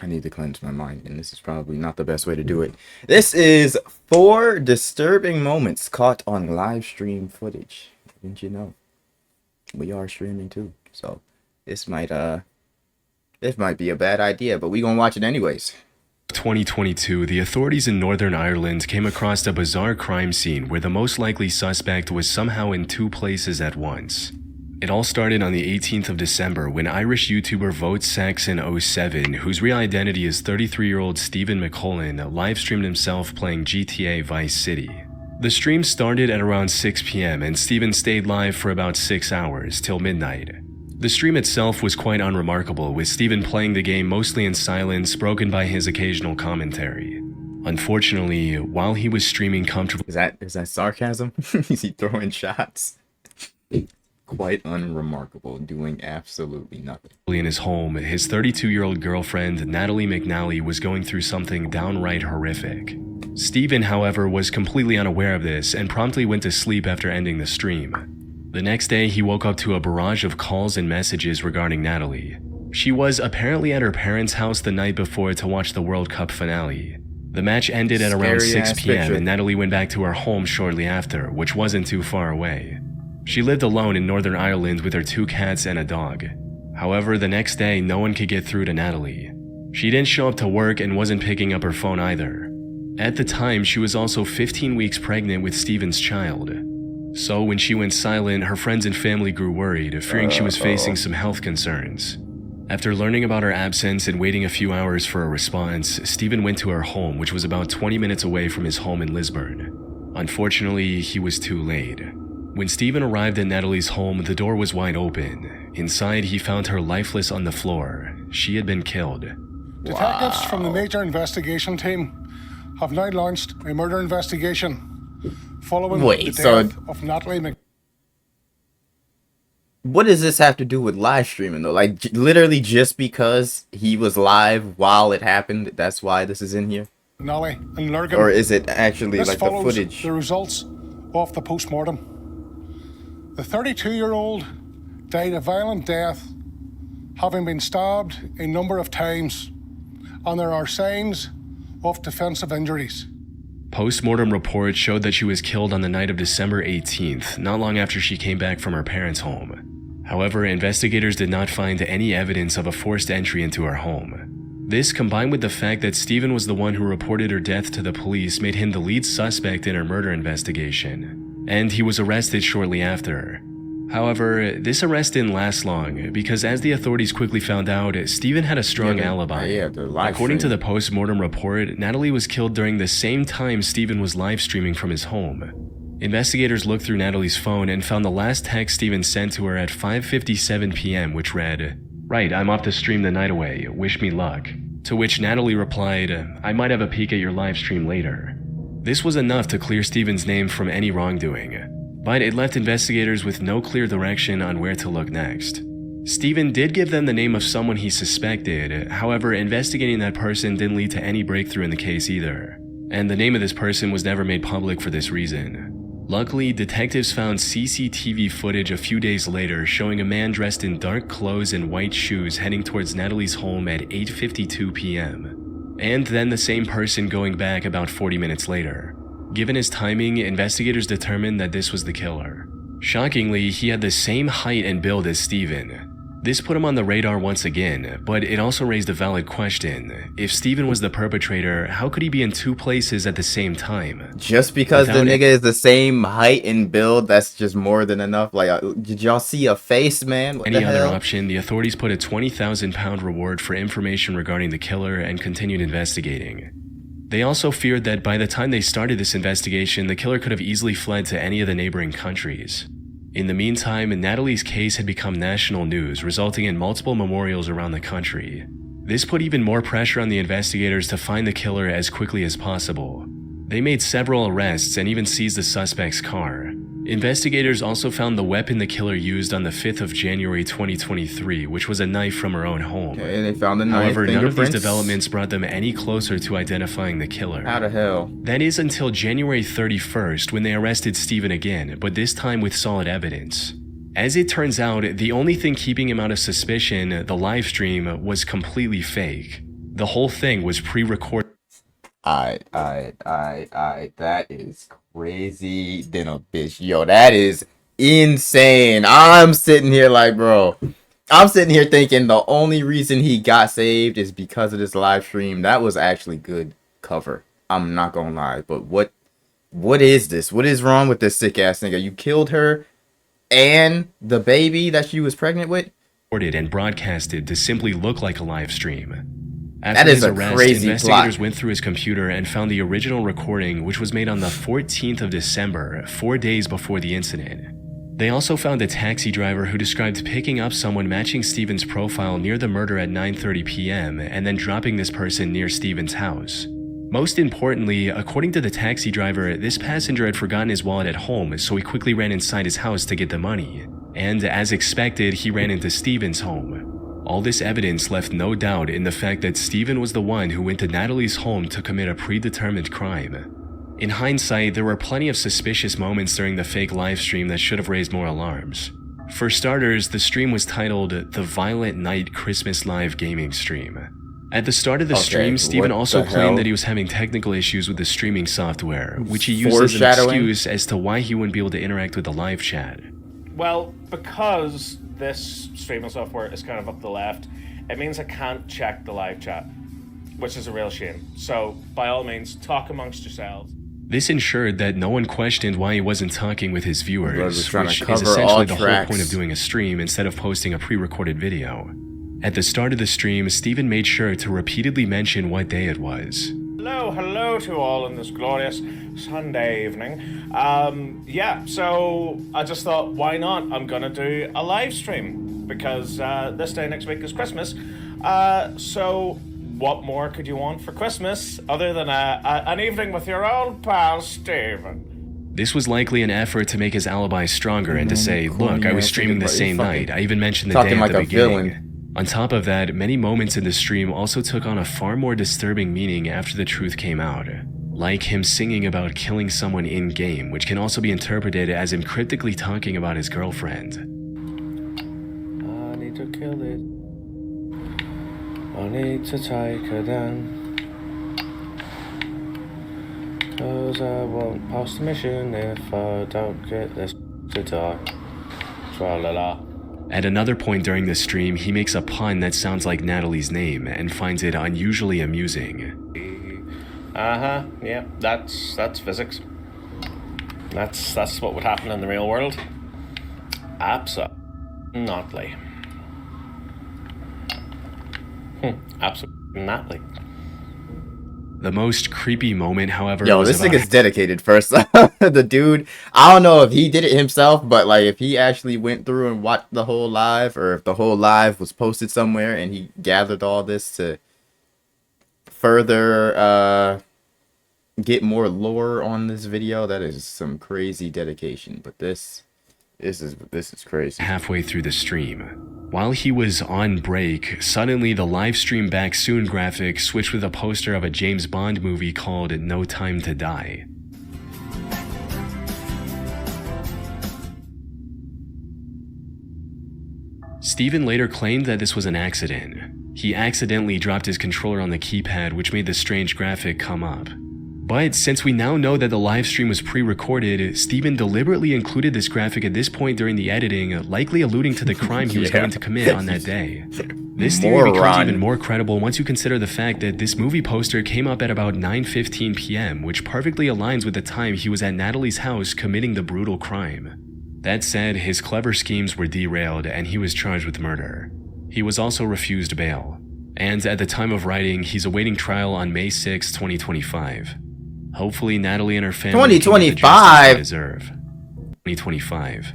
I need to cleanse my mind, and this is probably not the best way to do it. This is 4 disturbing moments caught on live stream footage. Didn't you know? We are streaming too, so this might be a bad idea, but we gonna watch it anyways. 2022, the authorities in Northern Ireland came across a bizarre crime scene where the most likely suspect was somehow in 2 places at once. It all started on the 18th of December when Irish YouTuber VoteSaxon07, whose real identity is 33-year-old Stephen McCullen, livestreamed himself playing GTA Vice City. The stream started at around 6 p.m. and Stephen stayed live for about 6 hours, till midnight. The stream itself was quite unremarkable, with Stephen playing the game mostly in silence, broken by his occasional commentary. Unfortunately, while he was streaming comfortably... Is that sarcasm? Is he throwing shots? Quite unremarkable, doing absolutely nothing. In his home, his 32-year-old girlfriend, Natalie McNally, was going through something downright horrific. Stephen, however, was completely unaware of this and promptly went to sleep after ending the stream. The next day, he woke up to a barrage of calls and messages regarding Natalie. She was apparently at her parents' house the night before to watch the World Cup finale. The match ended at around 6 p.m. and Natalie went back to her home shortly after, which wasn't too far away. She lived alone in Northern Ireland with her 2 cats and a dog. However, the next day, no one could get through to Natalie. She didn't show up to work and wasn't picking up her phone either. At the time, she was also 15 weeks pregnant with Stephen's child. So when she went silent, her friends and family grew worried, fearing she was facing some health concerns. After learning about her absence and waiting a few hours for a response, Stephen went to her home, which was about 20 minutes away from his home in Lisburn. Unfortunately, he was too late. When Stephen arrived at Natalie's home, the door was wide open. Inside, he found her lifeless on the floor. She had been killed. Detectives from the Major Investigation Team have now launched a murder investigation following the death of Natalie McNally. What does this have to do with live streaming though? Like literally just because he was live while it happened, that's why this is in here? Natalie and Lurgan. Or is it actually this like the follows footage? The results of the post-mortem. The 32-year-old died a violent death, having been stabbed a number of times, and there are signs of defensive injuries. Post-mortem reports showed that she was killed on the night of December 18th, not long after she came back from her parents' home. However, investigators did not find any evidence of a forced entry into her home. This, combined with the fact that Stephen was the one who reported her death to the police, made him the lead suspect in her murder investigation, and he was arrested shortly after. However, this arrest didn't last long, because as the authorities quickly found out, Stephen had a strong alibi. According to the post-mortem report, Natalie was killed during the same time Stephen was live streaming from his home. Investigators looked through Natalie's phone and found the last text Stephen sent to her at 5:57 p.m., which read, "Right, I'm off to stream the night away, wish me luck." To which Natalie replied, "I might have a peek at your live stream later." This was enough to clear Stephen's name from any wrongdoing, but it left investigators with no clear direction on where to look next. Stephen did give them the name of someone he suspected, however, investigating that person didn't lead to any breakthrough in the case either, and the name of this person was never made public for this reason. Luckily, detectives found CCTV footage a few days later showing a man dressed in dark clothes and white shoes heading towards Natalie's home at 8:52 p.m., and then the same person going back about 40 minutes later. Given his timing, investigators determined that this was the killer. Shockingly, he had the same height and build as Stephen. This put him on the radar once again, but it also raised a valid question. If Stephen was the perpetrator, how could he be in 2 places at the same time? Just because the nigga is the same height and build, that's just more than enough. Like, did y'all see a face, man? Any other option, the authorities put a £20,000 reward for information regarding the killer and continued investigating. They also feared that by the time they started this investigation, the killer could have easily fled to any of the neighboring countries. In the meantime, Natalie's case had become national news, resulting in multiple memorials around the country. This put even more pressure on the investigators to find the killer as quickly as possible. They made several arrests and even seized the suspect's car. Investigators also found the weapon the killer used on the 5th of January 2023, which was a knife from her own home. Okay, they found the knife. However, none of these developments brought them any closer to identifying the killer. How the hell? That is until January 31st, when they arrested Stephen again, but this time with solid evidence. As it turns out, the only thing keeping him out of suspicion, the live stream, was completely fake. The whole thing was pre-recorded. That is crazy than a bitch. Yo, that is insane. I'm sitting here like, bro, I'm sitting here thinking the only reason he got saved is because of this live stream. That was actually good cover. I'm not gonna lie, but what is this? What is wrong with this sick ass nigga? You killed her and the baby that she was pregnant with? And broadcasted to simply look like a live stream. After That is his a arrest, crazy investigators plot. went through his computer and found the original recording, which was made on the 14th of December, 4 days before the incident. They also found a taxi driver who described picking up someone matching Stephen's profile near the murder at 9:30 p.m. and then dropping this person near Stephen's house. Most importantly, according to the taxi driver, this passenger had forgotten his wallet at home, so he quickly ran inside his house to get the money. And as expected, he ran into Stephen's home. All this evidence left no doubt in the fact that Stephen was the one who went to Natalie's home to commit a predetermined crime. In hindsight, there were plenty of suspicious moments during the fake live stream that should have raised more alarms. For starters, the stream was titled The Violent Night Christmas Live Gaming Stream. At the start of the stream, Stephen also claimed that he was having technical issues with the streaming software, which he used as an excuse as to why he wouldn't be able to interact with the live chat. Well, because this streaming software is kind of up the left, it means I can't check the live chat, which is a real shame. So, by all means, talk amongst yourselves. This ensured that no one questioned why he wasn't talking with his viewers, which is cover essentially all the whole point of doing a stream instead of posting a pre-recorded video. At the start of the stream, Stephen made sure to repeatedly mention what day it was. Hello to all in this glorious Sunday evening. So I just thought, why not? I'm gonna do a live stream because this day next week is Christmas. So what more could you want for Christmas other than an evening with your old pal Stephen? This was likely an effort to make his alibi stronger and to say, look, I was streaming the same night. I even mentioned the day at the beginning. On top of that, many moments in the stream also took on a far more disturbing meaning after the truth came out. Like him singing about killing someone in-game, which can also be interpreted as him cryptically talking about his girlfriend. I need to kill it. I need to take her down. 'Cause I won't pass the mission if I don't get this to die. Tra-la-la. At another point during the stream, he makes a pun that sounds like Natalie's name and finds it unusually amusing. Yeah, that's physics. That's what would happen in the real world. Absolutely. Absolutely. The most creepy moment, however, Yo, this nigga's dedicated first. The dude, I don't know if he did it himself, but like if he actually went through and watched the whole live, or if the whole live was posted somewhere and he gathered all this to further get more lore on this video, that is some crazy dedication. But this is crazy. Halfway through the stream. While he was on break, suddenly the live stream back soon graphic switched with a poster of a James Bond movie called No Time to Die. Stephen later claimed that this was an accident. He accidentally dropped his controller on the keypad, which made the strange graphic come up. But since we now know that the live stream was pre-recorded, Stephen deliberately included this graphic at this point during the editing, likely alluding to the crime he was going to commit on that day. This theory becomes even more credible once you consider the fact that this movie poster came up at about 9:15 p.m., which perfectly aligns with the time he was at Natalie's house committing the brutal crime. That said, his clever schemes were derailed and he was charged with murder. He was also refused bail. And at the time of writing, he's awaiting trial on May 6, 2025. Hopefully, Natalie and her family can get the justice they deserve. 2025.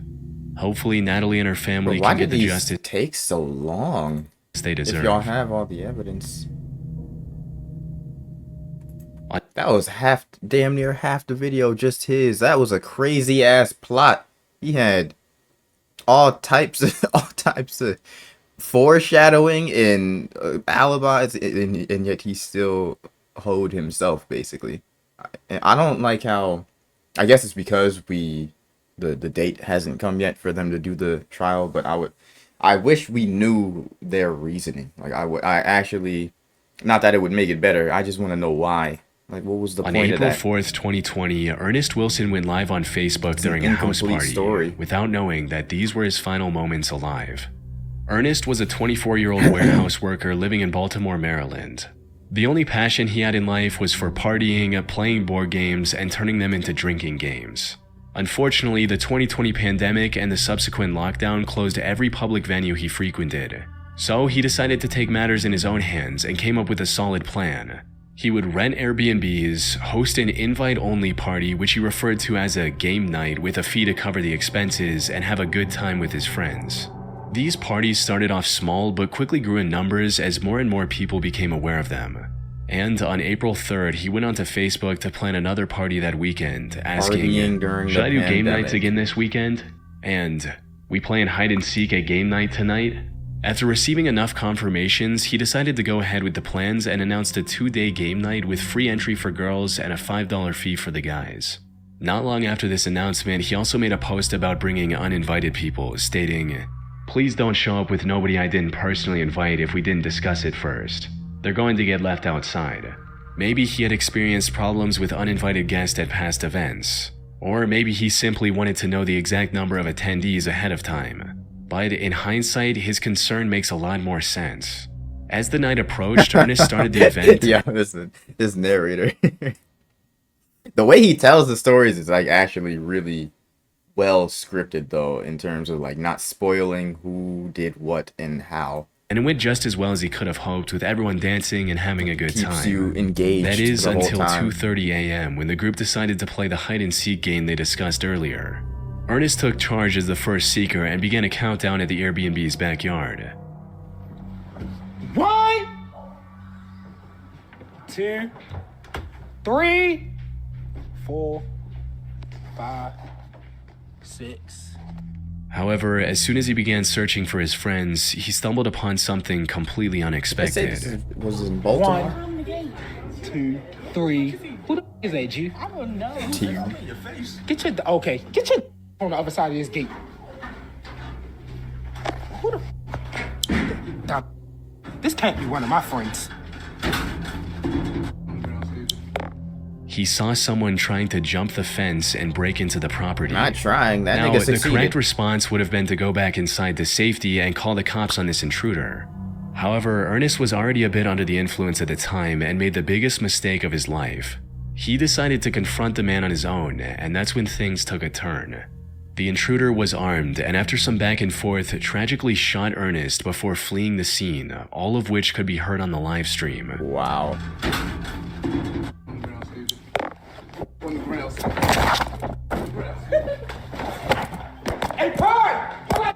Hopefully, Natalie and her family can get the justice. Why did these take so long? They deserve. If y'all have all the evidence. That was damn near half the video just his. That was a crazy ass plot. He had all types of foreshadowing and alibis, and yet he still hoed himself basically. I don't like how, I guess it's because the date hasn't come yet for them to do the trial, but I wish we knew their reasoning. Like I Not that it would make it better. I just want to know why. Like, what was the On point of April that? 4th, 2020, Ernest Wilson went live on Facebook during a house incomplete party story. without knowing that these were his final moments alive. Ernest was a 24-year-old warehouse worker living in Baltimore, Maryland. The only passion he had in life was for partying, playing board games, and turning them into drinking games. Unfortunately, the 2020 pandemic and the subsequent lockdown closed every public venue he frequented. So he decided to take matters in his own hands and came up with a solid plan. He would rent Airbnbs, host an invite-only party which he referred to as a game night with a fee to cover the expenses, and have a good time with his friends. These parties started off small but quickly grew in numbers as more and more people became aware of them. And on April 3rd, he went onto Facebook to plan another party that weekend, asking, Partying during "Should the I do game pandemic." nights again this weekend?" And, "We playing hide and seek at game night tonight?" After receiving enough confirmations, he decided to go ahead with the plans and announced a 2-day game night with free entry for girls and a $5 fee for the guys. Not long after this announcement, he also made a post about bringing uninvited people, stating, "Please don't show up with nobody I didn't personally invite if we didn't discuss it first. They're going to get left outside." Maybe he had experienced problems with uninvited guests at past events. Or maybe he simply wanted to know the exact number of attendees ahead of time. But in hindsight, his concern makes a lot more sense. As the night approached, Ernest started the event. Yeah, this narrator. The way he tells the stories is like actually really well scripted though, in terms of like not spoiling who did what and how. And it went just as well as he could have hoped, with everyone dancing and having a good Keeps time. you engaged. That is the whole until time. 2:30 a.m. when the group decided to play the hide-and-seek game they discussed earlier. Ernest took charge as the first seeker and began a countdown at the Airbnb's backyard. 1, 2, 3, 4, 5, 6. However, as soon as he began searching for his friends, he stumbled upon something completely I said unexpected. this was in Baltimore. 1, 2, 3. Who the f- is that, you? I don't know. Get your on the other side of this gate. Who the f- This can't be one of my friends. He saw someone trying to jump the fence and break into the property. Not trying. That Now, nigga the succeeded. correct response would have been to go back inside to safety and call the cops on this intruder. However, Ernest was already a bit under the influence at the time and made the biggest mistake of his life. He decided to confront the man on his own, and that's when things took a turn. The intruder was armed, and after some back and forth, tragically shot Ernest before fleeing the scene, all of which could be heard on the live stream. Wow. Hey, Pard!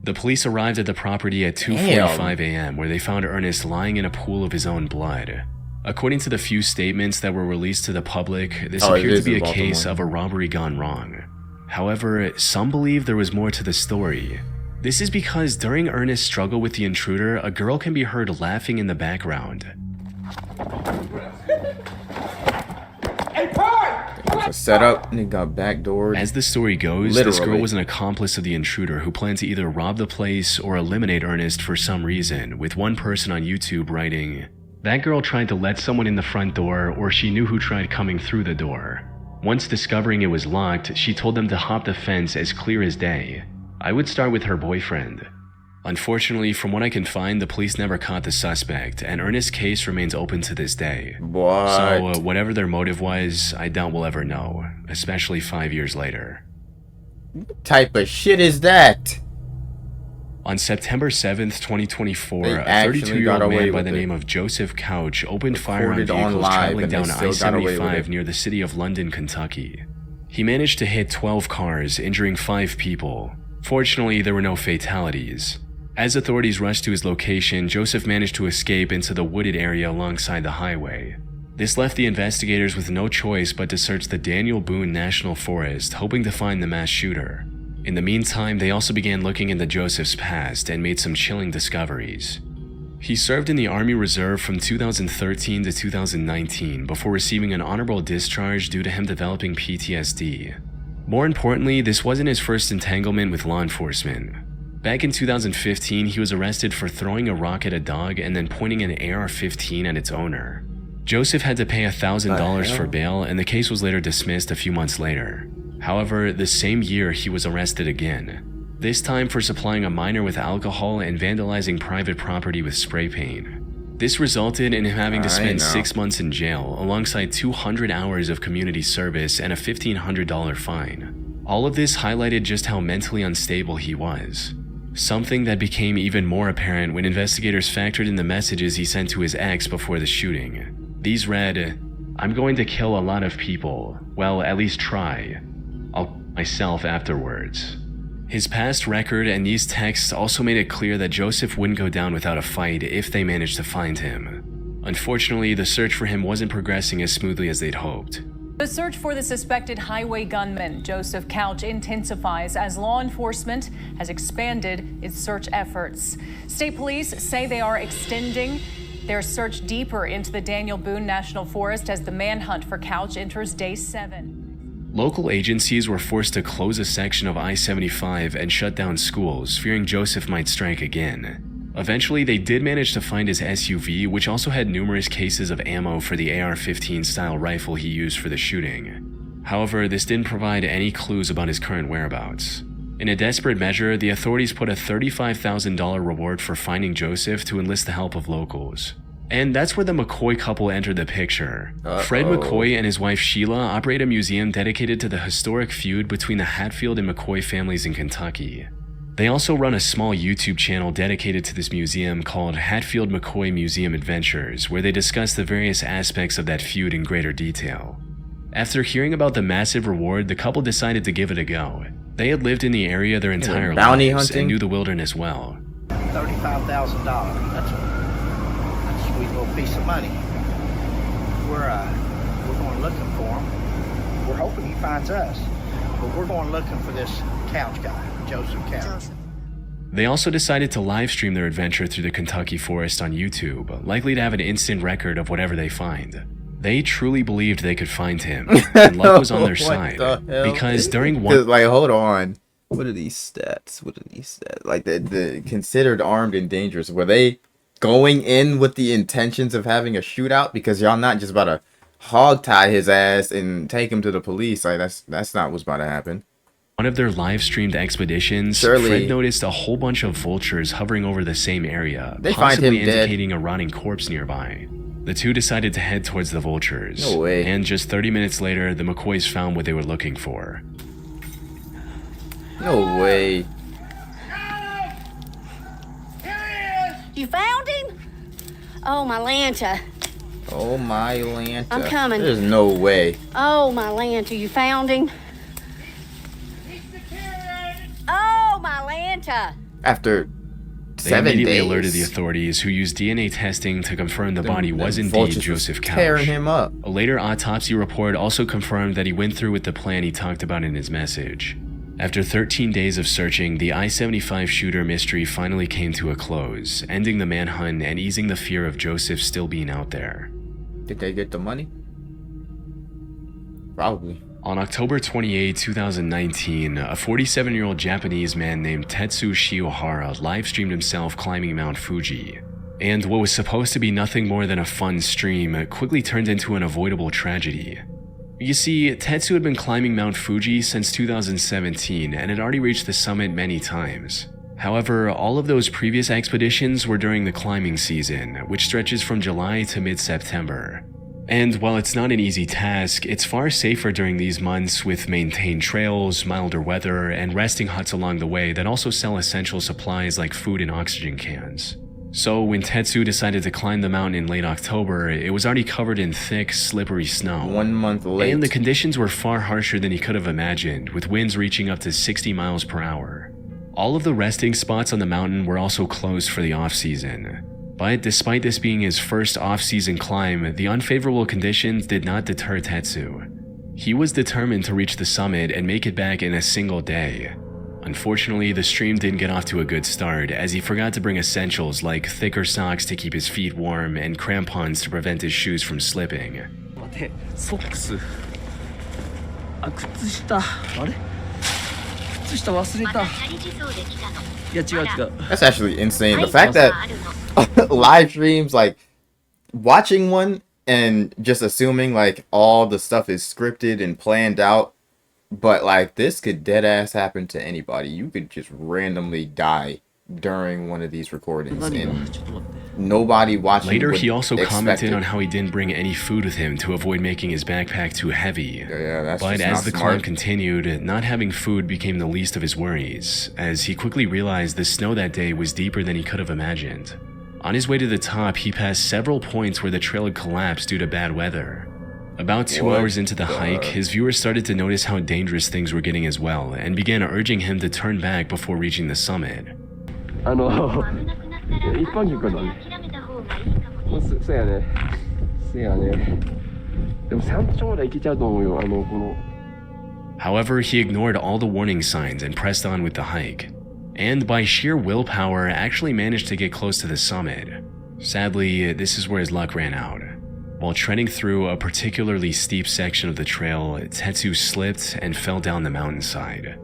The police arrived at the property at 2:45 a.m., where they found Ernest lying in a pool of his own blood. According to the few statements that were released to the public, this Oh, it appeared to is be in a case Baltimore. of a robbery gone wrong. However, some believe there was more to the story. This is because during Ernest's struggle with the intruder, a girl can be heard laughing in the background. Hey, Pard! A setup and it got backdoored. As the story goes, this girl Literally. was an accomplice of the intruder who planned to either rob the place or eliminate Ernest for some reason, with one person on YouTube writing, "That girl tried to let someone in the front door, or she knew who tried coming through the door. Once discovering it was locked, she told them to hop the fence as clear as day. I would start with her boyfriend." Unfortunately, from what I can find, the police never caught the suspect, and Ernest's case remains open to this day. What? So, whatever their motive was, I doubt we'll ever know, especially 5 years later. type of shit is that? On September 7th, 2024, They a actually 32-year-old got away man by with the it. name of Joseph Couch opened fire on Recorded on vehicles live, traveling and they down still got away with I-75 it. near the city of London, Kentucky. He managed to hit 12 cars, injuring 5 people. Fortunately, there were no fatalities. As authorities rushed to his location, Joseph managed to escape into the wooded area alongside the highway. This left the investigators with no choice but to search the Daniel Boone National Forest, hoping to find the mass shooter. In the meantime, they also began looking into Joseph's past and made some chilling discoveries. He served in the Army Reserve from 2013 to 2019 before receiving an honorable discharge due to him developing PTSD. More importantly, this wasn't his first entanglement with law enforcement. Back in 2015, he was arrested for throwing a rock at a dog and then pointing an AR-15 at its owner. Joseph had to pay $1,000 for bail, and the case was later dismissed a few months later. However, the same year he was arrested again, this time for supplying a minor with alcohol and vandalizing private property with spray paint. This resulted in him having to spend 6 months in jail, alongside 200 hours of community service and a $1,500 fine. All of this highlighted just how mentally unstable he was. Something that became even more apparent when investigators factored in the messages he sent to his ex before the shooting. These read, "I'm going to kill a lot of people. Well, at least try. I'll kill myself afterwards." His past record and these texts also made it clear that Joseph wouldn't go down without a fight if they managed to find him. Unfortunately, the search for him wasn't progressing as smoothly as they'd hoped. The search for the suspected highway gunman, Joseph Couch, intensifies as law enforcement has expanded its search efforts. State police say they are extending their search deeper into the Daniel Boone National Forest as the manhunt for Couch enters day 7. Local agencies were forced to close a section of I-75 and shut down schools, fearing Joseph might strike again. Eventually, they did manage to find his SUV, which also had numerous cases of ammo for the AR-15 style rifle he used for the shooting. However, this didn't provide any clues about his current whereabouts. In a desperate measure, the authorities put a $35,000 reward for finding Joseph to enlist the help of locals. And that's where the McCoy couple entered the picture. Fred McCoy and his wife Sheila operate a museum dedicated to the historic feud between the Hatfield and McCoy families in Kentucky. They also run a small YouTube channel dedicated to this museum called Hatfield McCoy Museum Adventures, where they discuss the various aspects of that feud in greater detail. After hearing about the massive reward, the couple decided to give it a go. They had lived in the area their entire bounty lives hunting? and knew the wilderness well. $35,000. That's a sweet little piece of money. We're going looking for him. We're hoping he finds us, but we're going looking for this Couch guy, Joseph Couch. They also decided to live stream their adventure through the Kentucky forest on YouTube, likely to have an instant record of whatever they find. They truly believed they could find him, and luck was on their side, because during one... Like, hold on. What are these stats? Like, the considered armed and dangerous. Were they going in with the intentions of having a shootout? Because y'all not just about to hog-tie his ass and take him to the police. Like, that's not what's about to happen. One of their live-streamed expeditions, Surely. Fred noticed a whole bunch of vultures hovering over the same area, They find possibly him dead. indicating a rotting corpse nearby. The two decided to head towards the vultures. No way. And just 30 minutes later, the McCoys found what they were looking for. No way. You found him? Oh, my Lanta. Oh my Lanta. I'm coming. There's no way. Oh, my Lanta. You found him? Oh, my Lanta. After They 7 immediately days. alerted the authorities, who used DNA testing to confirm the body was Them indeed vultures was Joseph Couch. tearing him up. A later autopsy report also confirmed that he went through with the plan he talked about in his message. After 13 days of searching, the I-75 shooter mystery finally came to a close, ending the manhunt and easing the fear of Joseph still being out there. Did they get the money? Probably. On October 28, 2019, a 47-year-old Japanese man named Tetsu Shiohara live-streamed himself climbing Mount Fuji. And what was supposed to be nothing more than a fun stream quickly turned into an avoidable tragedy. You see, Tetsu had been climbing Mount Fuji since 2017 and had already reached the summit many times. However, all of those previous expeditions were during the climbing season, which stretches from July to mid-September. And while it's not an easy task, it's far safer during these months with maintained trails, milder weather, and resting huts along the way that also sell essential supplies like food and oxygen cans. So when Tetsu decided to climb the mountain in late October, it was already covered in thick, slippery snow. 1 month late. And the conditions were far harsher than he could have imagined, with winds reaching up to 60 miles per hour. All of the resting spots on the mountain were also closed for the off-season. But despite this being his first off-season climb, the unfavorable conditions did not deter Tetsu. He was determined to reach the summit and make it back in a single day. Unfortunately, the stream didn't get off to a good start, as he forgot to bring essentials like thicker socks to keep his feet warm and crampons to prevent his shoes from slipping. ソックス。あ、靴下。あれ靴下忘れた。いや違う違う。 That's actually insane. The fact that live streams, like watching one and just assuming like all the stuff is scripted and planned out, but like this could dead ass happen to anybody. You could just randomly die during one of these recordings and nobody watching. Later, would he also expect commented it. on how he didn't bring any food with him to avoid making his backpack too heavy. Yeah, that's But just as not the smart. climb continued, not having food became the least of his worries, as he quickly realized the snow that day was deeper than he could have imagined. On his way to the top, he passed several points where the trail had collapsed due to bad weather. About 2 What hours into the the- hike, his viewers started to notice how dangerous things were getting as well, and began urging him to turn back before reaching the summit. 一般客だね。そうやね。せやね。でも山頂まで行けちゃうと思うよ。この。 However, he ignored all the warning signs and pressed on with the hike, and by sheer willpower actually managed to get close to the summit. Sadly, this is where his luck ran out. While treading through a particularly steep section of the trail, Tetsu slipped and fell down the mountainside.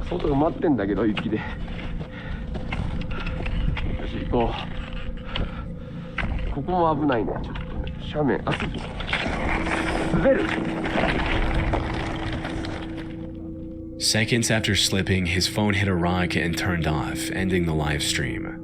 外が待ってんだけど雪で。よし行こう。ここも危ないね。ちょっとね斜面。あ、滑る。 Seconds after slipping, his phone hit a rock and turned off, ending the live stream.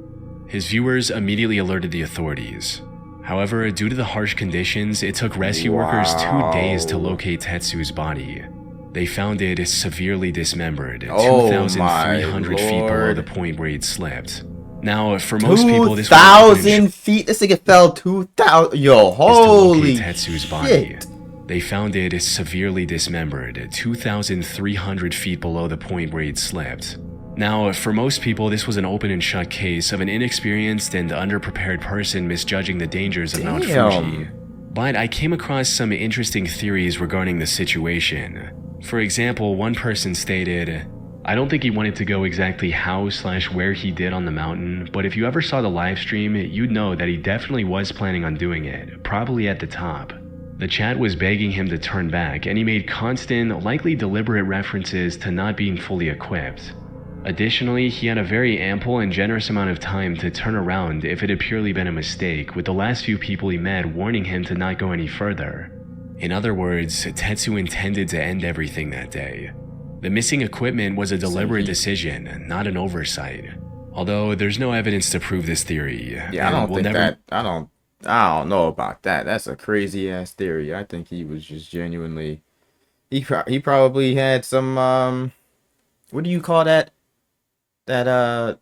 His viewers immediately alerted the authorities. However, due to the harsh conditions, it took rescue workers 2 days to locate Tetsu's body. They found it severely dismembered, Oh 2,300 my feet below Lord. the point where he'd slipped. Now, for most people, this was an open and 2,000 feet. This nigga fell 2,000. Yo, is to holy locate Tetsu's body. shit. They found it severely dismembered, 2,300 feet below the point where he'd slipped. Now, for most people, this was an open and shut case of an inexperienced and underprepared person misjudging the dangers of Mount Damn. Fuji. But I came across some interesting theories regarding the situation. For example, one person stated, I don't think he wanted to go exactly how/where he did on the mountain, but if you ever saw the live stream, you'd know that he definitely was planning on doing it, probably at the top. The chat was begging him to turn back, and he made constant, likely deliberate references to not being fully equipped. Additionally, he had a very ample and generous amount of time to turn around if it had purely been a mistake, with the last few people he met warning him to not go any further. In other words, Tetsu intended to end everything that day. The missing equipment was a deliberate decision, not an oversight. Although there's no evidence to prove this theory. Yeah, I and don't we'll think never- that. I don't know about that. That's a crazy ass theory. I think he was just genuinely. He probably had some what do you call that? That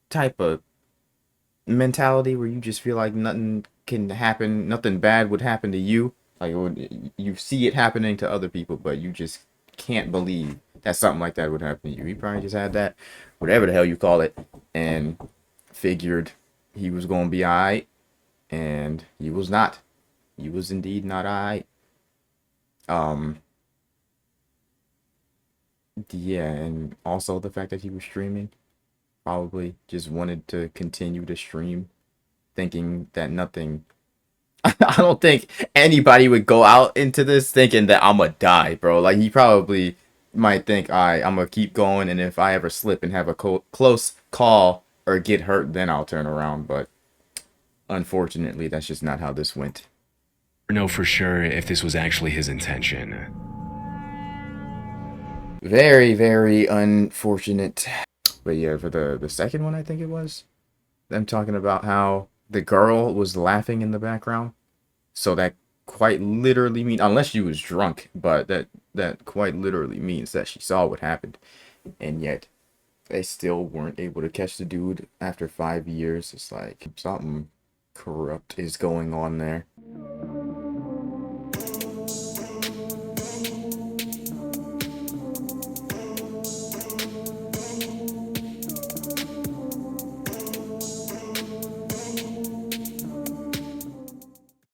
type of mentality where you just feel like nothing can happen, nothing bad would happen to you. Like you see it happening to other people, but you just can't believe that something like that would happen to you. He probably just had that, whatever the hell you call it, and figured he was gonna be alright. And he was not. He was indeed not alright. Yeah, and also the fact that he was streaming, probably just wanted to continue to stream, thinking that nothing. I don't think anybody would go out into this thinking that I'm gonna die, bro. Like he probably might think, alright, I'm gonna keep going, and if I ever slip and have a close call or get hurt, then I'll turn around. But unfortunately, that's just not how this went. know for sure if this was actually his intention. Very, very unfortunate. But yeah, for the second one, I think it was, them talking about how the girl was laughing in the background. So that quite literally means, unless she was drunk, but that quite literally means that she saw what happened. And yet, they still weren't able to catch the dude after 5 years. It's like something corrupt is going on there.